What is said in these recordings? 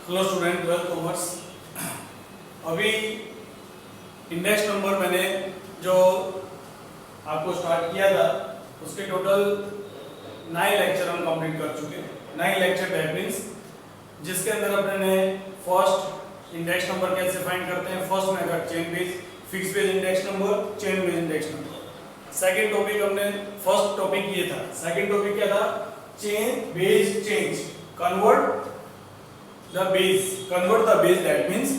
Hello student, 12th commerce. अभी index number मैंने जो आपको स्टार्ट किया था उसके टोटल 9 लेक्चर हम कंप्लीट कर चुके हैं। 9 लेक्चर दैट मीन्स जिसके अंदर अपने फर्स्ट इंडेक्स नंबर कैसे फाइंड करते हैं, first method chain base, fix base index number, chain base index number. Second topic हमने फर्स्ट टॉपिक ये था। सेकंड टॉपिक क्या था? Chain base change, convert the base, that means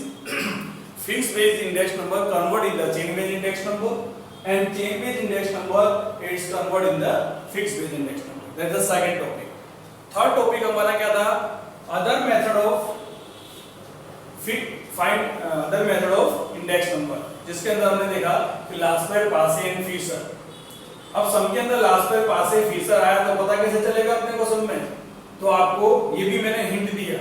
fixed base index number convert in the chain base index number and chain base index number is convert in the fixed base index number. That is the second topic. Third topic हमारा क्या था? other method of index number, जिसके अंदर हमने देखा कि last pair पासे and Fisher. अब सम के अंदर लास्ट पेयर पासे फीसर आया तो पता कैसे चलेगा अपने को सम में? तो आपको ये भी मैंने हिंट दिया,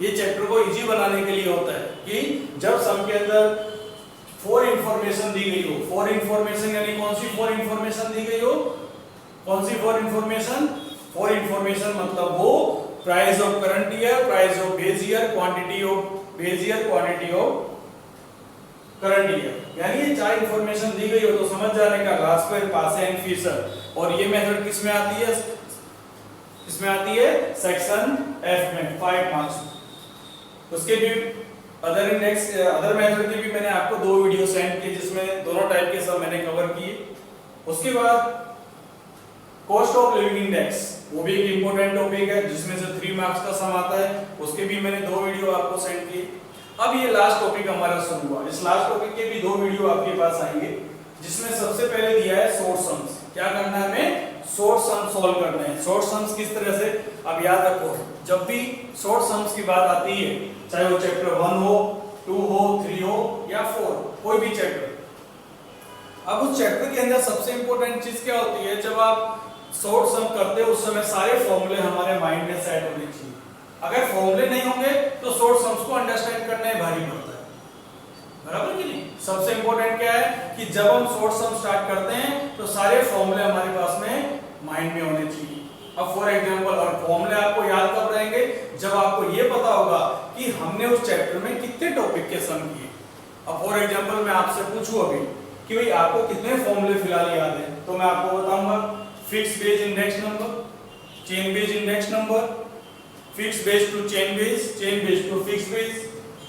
ये चैप्टर को इजी बनाने के लिए होता है कि जब सम के अंदर 4 इंफॉर्मेशन दी गई हो, 4 इंफॉर्मेशन यानी कौन सी 4 इंफॉर्मेशन दी गई हो? कौन सी 4 इंफॉर्मेशन? 4 इंफॉर्मेशन मतलब वो price of current year, price of base year, quantity of base year, quantity of current year, यानी ये 4 इंफॉर्मेशन दी गई हो तो समझ जाने का लास्ट पेयर पासे एंड फीसर। और ये मेथड किस में आती है? इसमें आती है सेक्शन एफ में 5 मार्क्स। उसके भी अदर मेथड के भी मैंने आपको 2 वीडियो सेंड किए जिसमें दोनों टाइप के सब मैंने कवर किए। उसके बाद कॉस्ट ऑफ लिविंग इंडेक्स, वो भी एक इंपॉर्टेंट टॉपिक है जिसमें से 3 मार्क्स का सम आता है, उसके भी मैंने 2 वीडियो आपको सेंड किए। अब ये लास्ट टॉपिक हमारा शुरू हुआ। इस लास्ट टॉपिक के भी 2 वीडियो आपके पास आएंगे जिसमें सबसे पहले दिया है शॉर्ट सम्स। क्या करना है हमें? शॉर्ट सम सॉल्व करने हैं। शॉर्ट सम्स किस तरह से? अब याद रखो, जब भी शॉर्ट सम्स की बात आती है, चाहे वो चैप्टर 1 हो, 2 हो, 3 हो या 4, कोई भी चैप्टर, अब उस चैप्टर के अंदर सबसे इंपॉर्टेंट चीज क्या होती है? जब आप शॉर्ट सम करते हो उस समय सारे फॉर्मूले हमारे माइंड में सेट होने चाहिए। अगर फॉर्मूले नहीं होंगे तो शॉर्ट सम्स को अंडरस्टैंड करना ही भारी पड़ता है, बराबर कि नहीं? सबसे इंपॉर्टेंट क्या है कि जब हम शॉर्ट सम स्टार्ट करते हैं तो सारे फॉर्मूले हमारे पास में माइंड में होने चाहिए। अब फॉर एग्जांपल, और फॉर्मूले आपको याद कब रहेंगे? जब आपको ये पता होगा कि हमने उस चैप्टर में कितने टॉपिक के सम किए। अब फॉर एग्जांपल मैं आपसे पूछूं अभी कि भाई आपको कितने फॉर्मूले फिलहाल याद है, तो मैं आपको बताऊंगा fix base index number, chain base index number, fix base to chain base to fix base,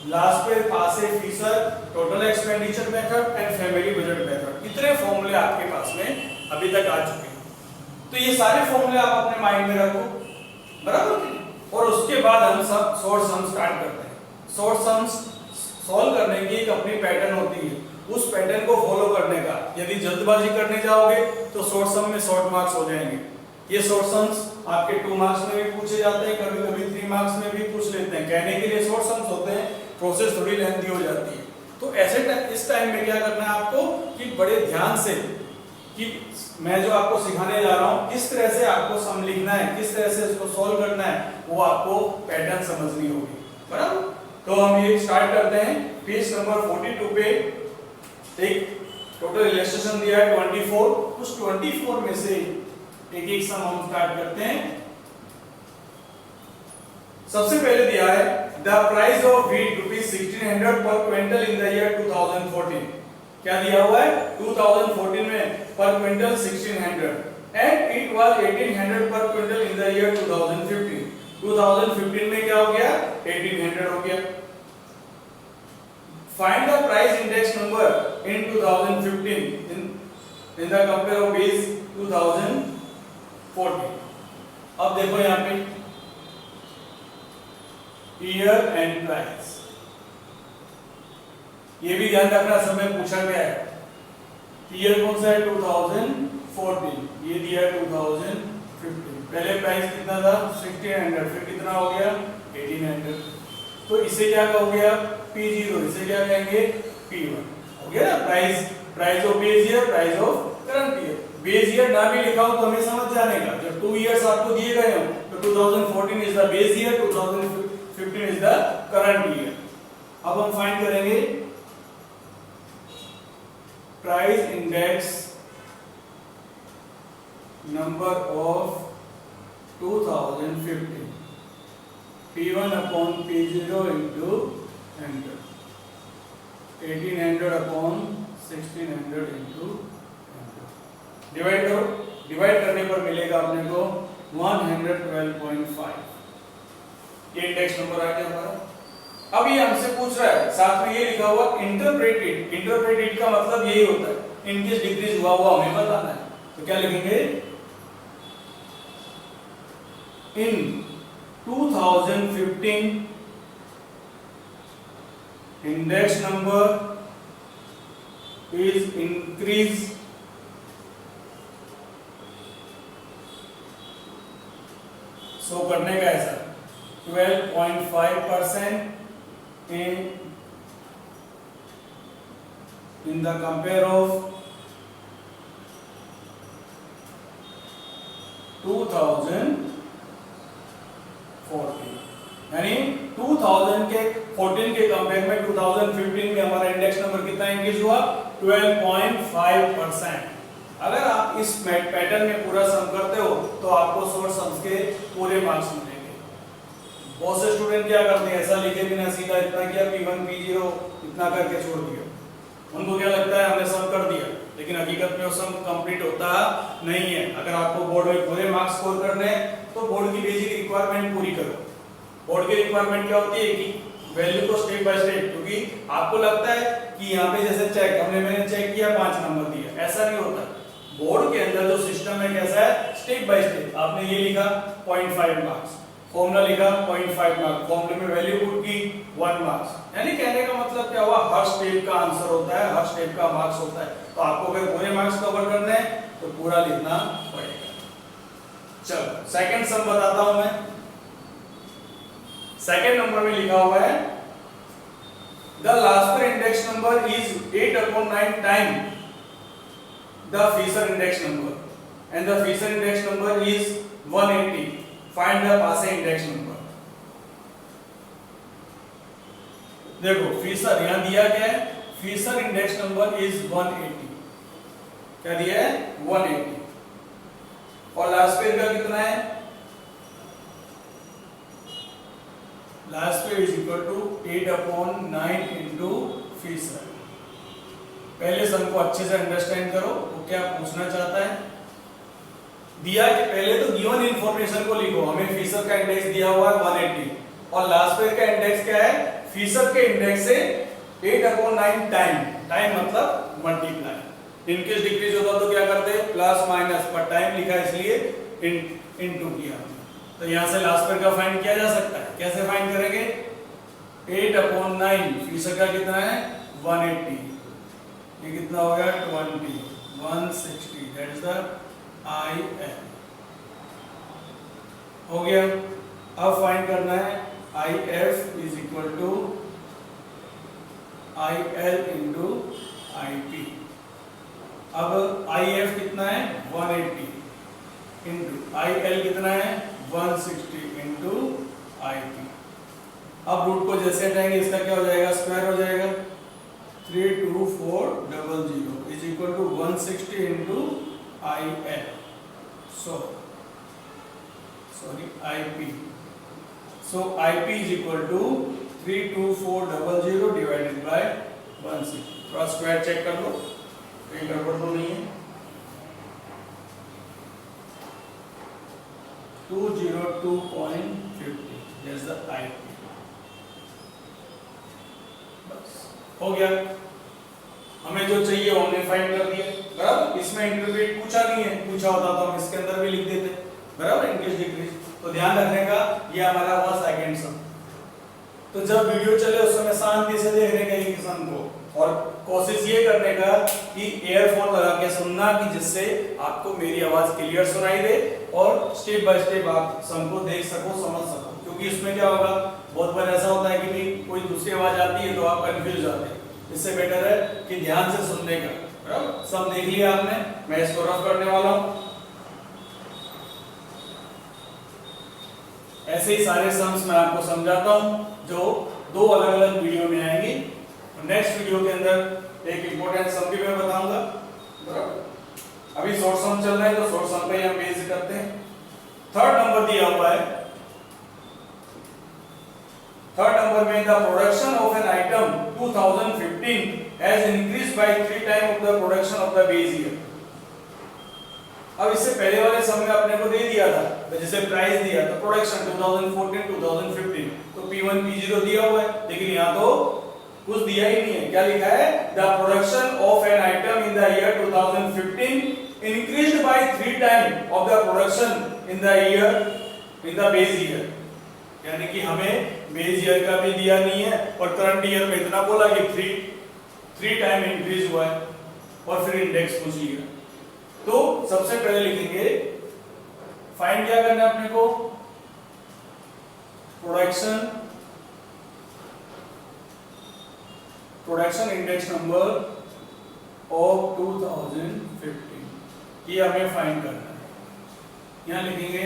Laspeyres Paasche Fisher, total expenditure method and family budget method. इतने फॉर्मूले आपके पास में अभी तक आ चुके हैं। तो ये सारे फॉर्मूले आप अपने माइंड में रखो, बराबर कि नहीं? और उसके बाद हम सब शॉर्ट सम स्टार्ट करते हैं। शॉर्ट सम्स सॉल्व करने की एक अपनी पैटर्न होती है, उस पैटर्न को फॉलो करने का। यदि जल्दबाजी करने जाओगे तो शॉर्ट सम में शॉर्ट मार्क्स हो जाएंगे। ये शॉर्ट सम्स आपके 2 मार्क्स में भी पूछे जाते हैं, कभी कभी 3 मार्क्स में भी पूछ लेते हैं। कहने के लिए शॉर्ट सम्स होते हैं, प्रोसेस थोड़ी लेंथी हो जाती है। तो ऐसे इस टाइम में क्या करना है आपको कि बड़े ध्यान से, कि मैं जो आपको सिखाने जा रहा हूं किस तरह से आपको सम लिखना है, किस तरह से इसको सॉल्व करना है, वो आपको पैटर्न समझनी होगी, बराबर? तो हम ये स्टार्ट करते हैं। पेज नंबर 42 पे एक टोटल इलस्ट्रेशन दिया है 24। उस 24 में से एक एक सम हम स्टार्ट करते हैं। सबसे पहले दिया है द प्राइस ऑफ व्हीट ₹1600 पर क्विंटल इन द ईयर 2014। क्या दिया हुआ है? 2014 में पर क्विंटल 1600 एंड इट वाज 1800 पर क्विंटल इन द ईयर 2015। 2015 में क्या हो गया? 1800 हो गया। Find the price index number in 2015 in the compare of base 2014। अब देखो यहां पे ईयर एंड प्राइस, ये भी ध्यान रखना, समय पूछा गया है। ईयर कौन सा है? 2014, ये दिया है 2015। पहले प्राइस कितना था? 1600, फिर कितना हो गया? 1800। तो इसे क्या हो गया? P0, इसे क्या कहेंगे? P1 हो गया ना? Price of base year, price of current year. Base year ना भी लिखा हो तो हमें समझ जाने का, जब 2 इयर्स आपको दिए गए हो तो 2014 is the base year, 2015 is the current year. अब हम फाइंड करेंगे price index number of 2015। P1 upon P0 into 100, 1800 upon 1600 into 100। Divide करो, डिवाइड करने पर मिलेगा अपने को 112.5। ये इंडेक्स नंबर आ गया हमारा। अब ये हमसे पूछ रहा है, साथ में ये लिखा हुआ इंटरप्रेटेड। इंटरप्रेटेड का मतलब यही होता है इनकेस डिक्रीज हुआ हमें बताना है। तो क्या लिखेंगे, इन 2015 index number is increased सो करने का ऐसा 12.5% in the compare of 2014, यानी 2000 के 14 के कंपेयर में 2015 में हमारा इंडेक्स नंबर कितना इंक्रीज हुआ, 12.5%। अगर आप इस पैटर्न में पूरा सम करते हो तो आपको शॉर्ट सम्स के पूरे मार्क्स मिलेंगे। बहुत से स्टूडेंट क्या करते हैं, ऐसा लिखे बिना सीधा इतना किया, P1 P0 इतना करके छोड़ दिया। उनको क्या लगता है हमने सम कर दिया, लेकिन हकीकत में वो सम कंप्लीट होता नहीं है। अगर आपको बोर्ड में पूरे मार्क्स स्कोर करने हैं तो बोर्ड की बेसिक रिक्वायरमेंट पूरी करो। बोर्ड की रिक्वायरमेंट क्या होती है कि वैल्यू को स्टेप बाय स्टेप, क्योंकि आपको लगता है कि यहाँ पे जैसे मैंने चेक किया 5 नंबर दिया, ऐसा नहीं होता। बोर्ड के अंदर जो सिस्टम है कैसा है, स्टेप बाय स्टेप। आपने ये लिखा 0.5 मार्क्स, फॉर्मूला लिखा 0.5 मार्क्स, फॉर्मूले में वैल्यू पुट की 1 मार्क्स। यानी कहने का मतलब क्या हुआ, हर स्टेप का आंसर होता है, हर स्टेप का मार्क्स होता है। तो आपको अगर पूरे मार्क्स कवर करने हैं तो पूरा लिखना पड़ेगा। चलो सेकंड सम बताता हूं मैं। सेकंड नंबर में लिखा हुआ है the Laspeyres index number is 8/9 time the Fisher index number and the Fisher index number is 180. Find the Paase index number. देखो Fisher यहां दिया क्या है, Fisher index number is 180। क्या दिया है 180, और लास्ट पेज का कितना है, last page is equal to 8/9 into Fisher। पहले सम को अच्छे से अंडरस्टैंड करो, वो क्या पूछना चाहता है। दिया कि पहले तो गिवन इंफॉर्मेशन को लिखो, हमें फिशर का इंडेक्स दिया हुआ है 180 और लास्ट पेज का इंडेक्स क्या है, फिशर के इंडेक्स से 8/9 टाइम, टाइम मतलब मल्टीप्लाई। इनकेस डिक्रीज होता तो क्या करते, प्लस माइनस, पर टाइम लिखा इसलिए इनटू किया। तो यहां से लास्ट पेज का फाइंड किया जा सकता है। कैसे फाइंड करेंगे, 8/9 फिशर का कितना है 180, ये कितना हो गया 20, 160, दैट इज द IL हो गया। अब फाइंड करना है IF is equal to IL into IP। अब IF कितना है 180 इंटू IL कितना है 160 इंटू IP। अब रूट को जैसे हटाएंगे इसका क्या हो जाएगा, स्क्वायर हो जाएगा। 32400 is equal to 160 into IL. IP. So IP is equal to 32400 divided by 160। थोड़ा स्क्वायर चेक कर लो, कहीं गड़बड़ तो नहीं है। 202.50 that's the IP। हो गया, हमें जो चाहिए वो हमने फाइंड कर दिया, बराबर। इसमें इंटरप्रेट पूछा नहीं है, पूछा होता तो हम इसके अंदर भी लिख देते, बराबर, इंक्रीज डिक्रीज। तो ध्यान रखने का ये हमारा हुआ सेकंड सम। तो जब वीडियो चले उस समय शांति से देखने का ये सम को, और कोशिश ये करने का कि ईयरफोन लगा के सुनना, कि जिससे आपको मेरी आवाज क्लियर सुनाई दे और स्टेप बाय स्टेप आप सम को देख सको, समझ सको। क्योंकि इसमें क्या होगा, बहुत बार ऐसा होता है कि भी कोई दूसरी आवाज आती है तो आप कंफ्यूज जाते हैं। इससे बेटर है कि ध्यान से सुनने का, बराबर। सब देख लिया आपने, मैं इसको रफ करने वाला हूं। ऐसे ही सारे सम्स मैं आपको समझाता हूं जो 2 अलग अलग वीडियो में आएंगे। नेक्स्ट वीडियो के अंदर एक इंपॉर्टेंट सम भी मैं बताऊंगा, बराबर। अभी शॉर्ट सम चल रहा है तो शॉर्ट सम पे हम बेस करते हैं। थर्ड नंबर दिया हुआ है नंबर में the production of an item 2015 has increased by 3 time of the production of the base year. अब इससे पहले वाले सम में अपने को दे दिया था, तो जैसे प्राइस दिया तो प्रोडक्शन 2014 2015 तो P1 P0 दिया हुआ है, लेकिन यहाँ तो कुछ दिया ही नहीं है। क्या लिखा है? The production of an item in the year 2015 increased by 3 time of the production in the year in the base year. यानी कि हमें बेस ईयर का भी दिया नहीं है और करंट ईयर में इतना बोला कि 3 टाइम इंक्रीज हुआ है और फिर इंडेक्स पूछ लिया। तो सबसे पहले लिखेंगे, फाइंड क्या करना है अपने को? प्रोडक्शन इंडेक्स नंबर ऑफ 2015 ये हमें फाइंड करना है। यहां लिखेंगे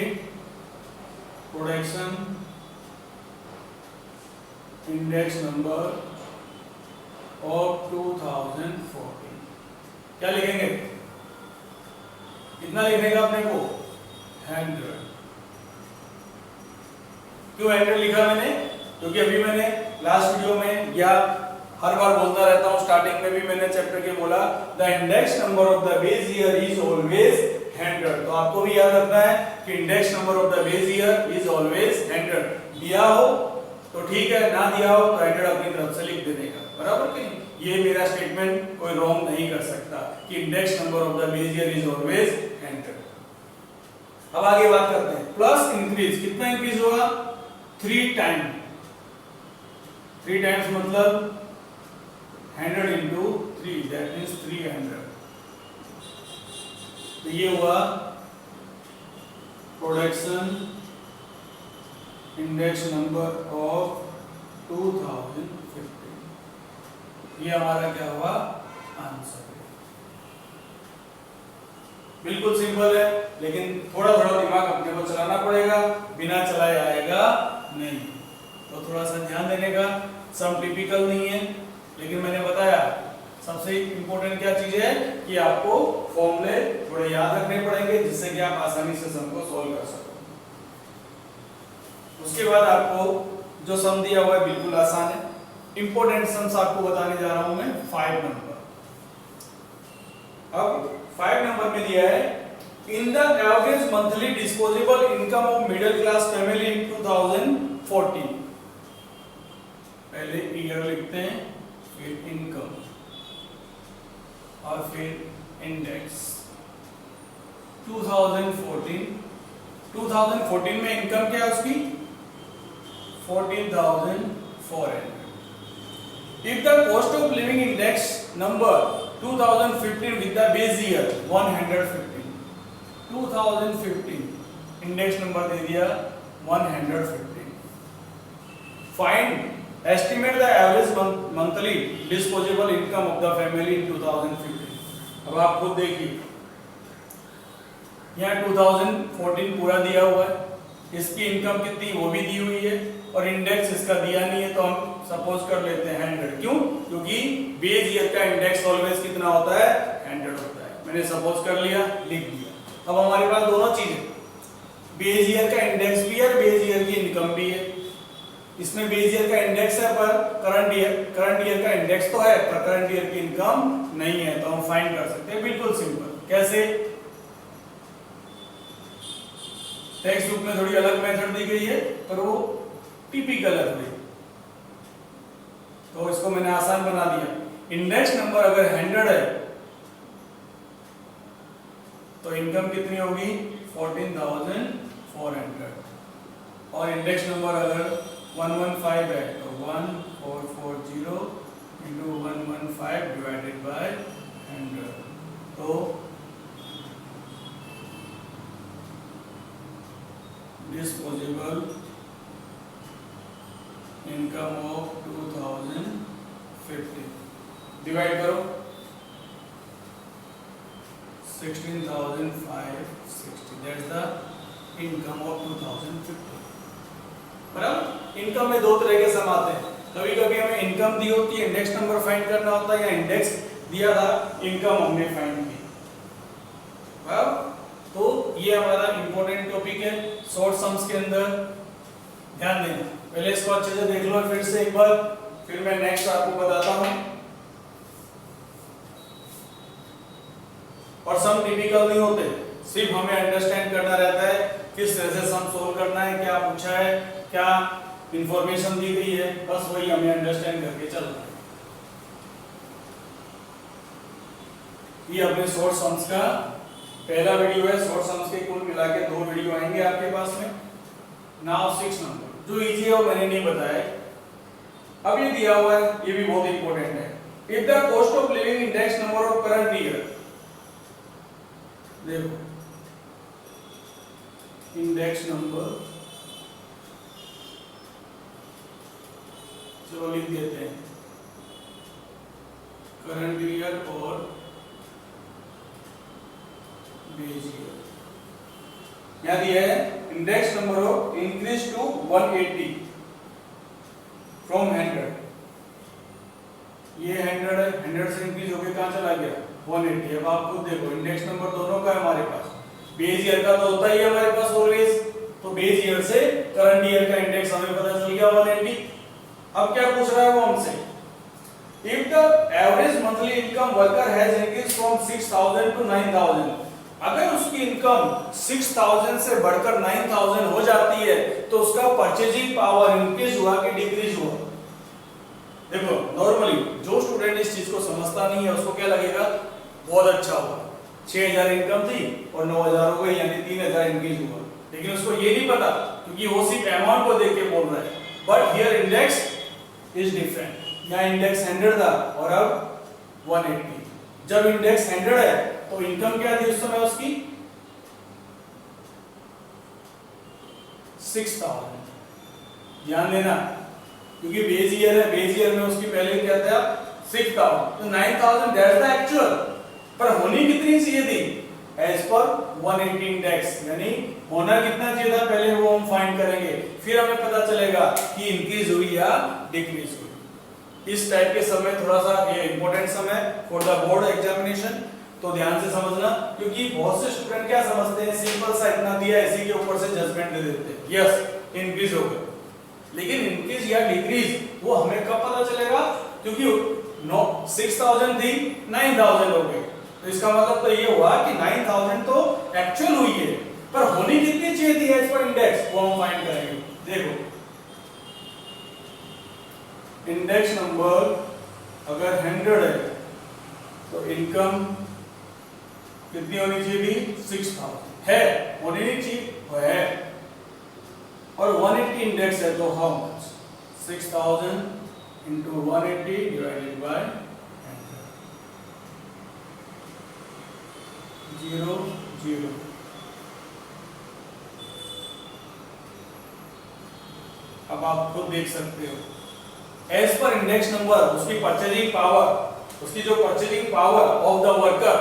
प्रोडक्शन इंडेक्स नंबर ऑफ 2014। क्या लिखेंगे? कितना लिखने का अपने को? 100। क्यों 100 लिखा मैंने? क्योंकि अभी मैंने लास्ट वीडियो में या हर बार बोलता रहता हूं, स्टार्टिंग में भी मैंने चैप्टर के बोला the index number of the base year is always 100। तो आपको भी याद रखना है कि index number of the base year is always 100। दिया हो तो ठीक है, ना दिया हो तो 100 अपनी तरफ से लिख देने का, बराबर कि नहीं? ये मेरा स्टेटमेंट कोई रॉन्ग नहीं कर सकता कि index number of the base year is always 100। अब आगे बात करते हैं प्लस इंक्रीज। कितना इंक्रीज होगा? 3 टाइम। 3 टाइम्स मतलब 100 into 3 that means 300। तो ये हुआ प्रोडक्शन इंडेक्स नंबर ऑफ 2015। ये हमारा क्या हुआ? आंसर। बिल्कुल सिंपल है, लेकिन थोड़ा थोड़ा दिमाग अपने को चलाना पड़ेगा, बिना चलाए आएगा नहीं। तो थोड़ा सा ध्यान देने का। सम टिपिकल नहीं है, लेकिन मैंने बताया सबसे इंपॉर्टेंट क्या चीज है कि आपको फॉर्मूले थोड़े याद रखने पड़ेंगे, जिससे कि आप आसानी से सम को सॉल्व कर सको। उसके बाद आपको जो सम दिया हुआ है बिल्कुल आसान है। इंपॉर्टेंट सम्स आपको बताने जा रहा हूं मैं 5 नंबर। अब 5 नंबर में दिया है in the average monthly disposable income of middle class family in 2014। पहले ईयर लिखते हैं, फिर इनकम और फिर इंडेक्स। 2014 में इनकम क्या है उसकी? 14,400। If the cost of living index number 2015 with the base year 115, 2015 index number दे दिया 115। Find estimate the average monthly disposable income of the family in 2015। अब आप खुद देखिए, यहाँ 2014 पूरा दिया हुआ है, इसकी इनकम कितनी वो भी दी हुई है, और इंडेक्स इसका दिया नहीं है, तो हम सपोज कर लेते हैं 100। क्यों? क्योंकि बेस ईयर का इंडेक्स ऑलवेज कितना होता है? 100 होता है। मैंने सपोज कर लिया, लिख दिया। अब हमारे पास दोनों चीजें, बेस ईयर का इंडेक्स भी है और बेस ईयर की इनकम भी है। इसमें बेस ईयर का इंडेक्स है पर करंट ईयर का इंडेक्स तो है पर करंट ईयर की इनकम नहीं है, तो हम फाइंड कर सकते हैं। बिल्कुल सिंपल। कैसे? टेक्स्ट बुक में थोड़ी अलग मेथड दी गई है, पर वो टिपिकल है थोड़ी, तो इसको मैंने आसान बना दिया। इंडेक्स नंबर अगर 100 है तो इनकम कितनी होगी? 14,400। और इंडेक्स नंबर अगर 115 है तो 1440 into 115 डिवाइडेड बाय 100। तो डिस्पोजेबल इनकम ऑफ 2015 डिवाइड करो 16,560, दैट्स द इनकम ऑफ 2015। बराबर। इनकम में दो तरह के सम आते हैं। कभी कभी हमें इनकम दी होती है, इंडेक्स नंबर फाइंड करना होता है, या इंडेक्स दिया था, इनकम हमने फाइंड की। बराबर। तो ये हमारा इंपॉर्टेंट टॉपिक है शॉर्ट सम्स के अंदर। ध्यान देना, पहले इसको अच्छे से देख लो फिर से एक बार, फिर मैं नेक्स्ट आपको बताता हूं। और सम टिपिकल नहीं होते, सिर्फ हमें अंडरस्टैंड करना रहता है किस तरह से सम सोल्व करना है, क्या पूछा है, क्या इंफॉर्मेशन दी गई है, बस वही हमें अंडरस्टैंड करके चलना है। ये अपने शॉर्ट सम्स का पहला वीडियो है। शॉर्ट सम्स के कुल मिला के 2 वीडियो आएंगे आपके पास में। नाउ 6 नंबर जो इजी है वो मैंने नहीं बताया, अब ये दिया हुआ है, ये भी बहुत इंपॉर्टेंट है। If the cost of living index number of current year, देखो इंडेक्स नंबर, चलो लिख देते हैं करंट ईयर और बेस ईयर। यहां दिया है index number of increase to 180 from 100, ये 100 है, 100 से इंक्रीज होके कहां चला गया 180। अब आप खुद देखो इंडेक्स नंबर दोनों का है हमारे पास, बेस ईयर का तो होता ही है हमारे पास ऑलवेज, तो बेस ईयर से करंट ईयर का इंडेक्स हमें पता चल गया 180। अब क्या पूछ रहा है वो हमसे, if the average monthly income worker has increase from 6000 to 9000, अगर उसकी इनकम 6000 से बढ़कर 9000 हो जाती है तो उसका परचेजिंग पावर इंक्रीज हुआ कि डिक्रीज हुआ। देखो नॉर्मली जो स्टूडेंट इस चीज को समझता नहीं है उसको क्या लगेगा, बहुत अच्छा हुआ, 6000 इनकम थी और 9000 हो गई यानी 3000 इंक्रीज हुआ, लेकिन उसको ये नहीं पता क्योंकि वो सिर्फ अमाउंट को देख के बोल रहा है। But here index is different, यहाँ इंडेक्स 100 था और अब 180। जब इंडेक्स 100 है तो इनकम क्या थी उस समय उसकी 6000, ध्यान देना क्योंकि बेस ईयर है, बेस ईयर में उसकी पहले क्या था 6000, तो 9000 दैट्स द एक्चुअल, पर होनी कितनी चाहिए थी एज पर 180 इंडेक्स, यानी होना कितना चाहिए था पहले वो हम फाइंड करेंगे, फिर हमें पता चलेगा कि इंक्रीज हुई या डिक्रीज हुई। इस टाइप के समय थोड़ा सा ये इंपॉर्टेंट समय फॉर द बोर्ड एग्जामिनेशन, तो ध्यान से समझना क्योंकि बहुत से स्टूडेंट क्या समझते हैं सिंपल सा इतना दिया इसी के ऊपर से जजमेंट दे देते हैं, यस इंक्रीज हो गया, लेकिन इंक्रीज या डिक्रीज वो हमें कब पता चलेगा, क्योंकि 6000 थी 9000 हो गई, तो इसका मतलब तो ये हुआ कि 9000 तो एक्चुअल हुई है, पर होनी कितनी चाहिए थी एज पर इंडेक्स वो हम फाइंड करेंगे। देखो इंडेक्स नंबर अगर 100 है तो इनकम कितनी होनी चाहिए थी 6000 है, होनी नहीं चाहिए वो है, और 180 इंडेक्स है तो how much 6000 into 180 divided by 0 0। अब आप खुद देख सकते हो एज पर इंडेक्स नंबर उसकी परचेजिंग पावर, उसकी जो purchasing power of the worker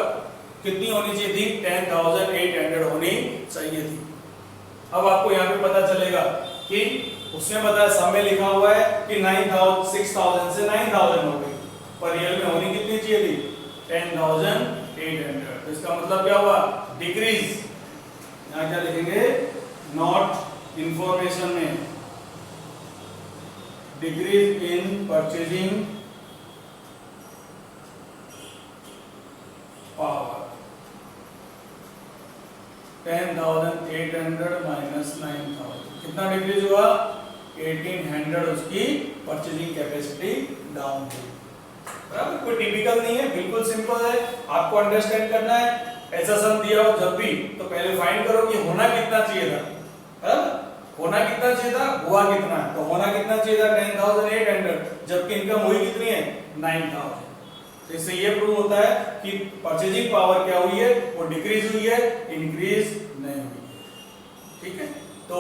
कितनी होनी चाहिए थी 10800 होनी चाहिए थी। अब आपको यहाँ पे पता चलेगा कि उसने बताया समय लिखा हुआ है कि 6000 से 9000 हो गई, पर रियल में होनी कितनी चाहिए थी 10800, तो इसका मतलब क्या हुआ डिक्रीज। यहाँ क्या लिखेंगे नॉट इंफॉर्मेशन में decrease in purchasing power 10,800 minus 9,000 कितना डिक्रीज हुआ 1800, उसकी परचेजिंग कैपेसिटी डाउन हुई। बराबर, कोई टिपिकल नहीं है, बिल्कुल सिंपल है, आपको अंडरस्टैंड करना है। ऐसा सम दिया हो जब भी तो पहले फाइंड करो कि होना कितना चाहिए था, बराबर होना कितना चाहिए था, हुआ कितना है, तो होना कितना चाहिए था 10,800, जबकि इनकम हुई कितनी है 9,000। तो इससे ये प्रूव होता है कि परचेजिंग पावर क्या हुई है वो डिक्रीज हुई है, इंक्रीज नहीं हुई है। ठीक है, तो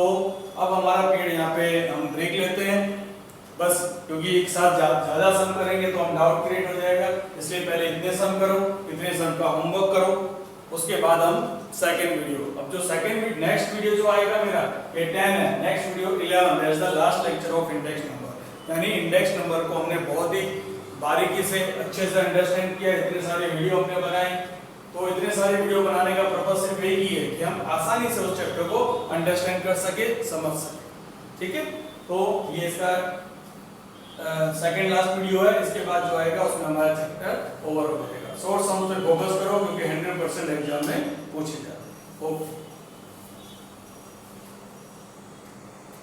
अब हमारा पीरियड यहाँ पे हम ब्रेक लेते हैं बस, क्योंकि एक साथ ज्यादा सम करेंगे तो हम डाउट क्रिएट हो जाएगा, इसलिए पहले इतने सम करो, इतने सम का होमवर्क करो, उसके बाद हम सेकंड वीडियो, अब जो सेकंड नेक्स्ट वीडियो जो आएगा मेरा ये 10 है, next video 11 that's the last lecture of index number. यानी इंडेक्स नंबर को हमने बहुत ही बारीकी से अच्छे से अंडरस्टैंड किया, इतने सारे वीडियो हमने बनाए। तो इतने सारे वीडियो बनाने का पर्पस सिर्फ यही है कि हम आसानी से उस चैप्टर को अंडरस्टैंड कर सके, समझ सके। ठीक है, तो ये इसका सेकंड लास्ट वीडियो है। इसके बाद जो आएगा उसमें हमारा चैप्टर ओवर हो जाएगा। शॉर्ट सम पे फोकस करो क्योंकि 100% एग्जाम में पूछे जाते हैं। ओके।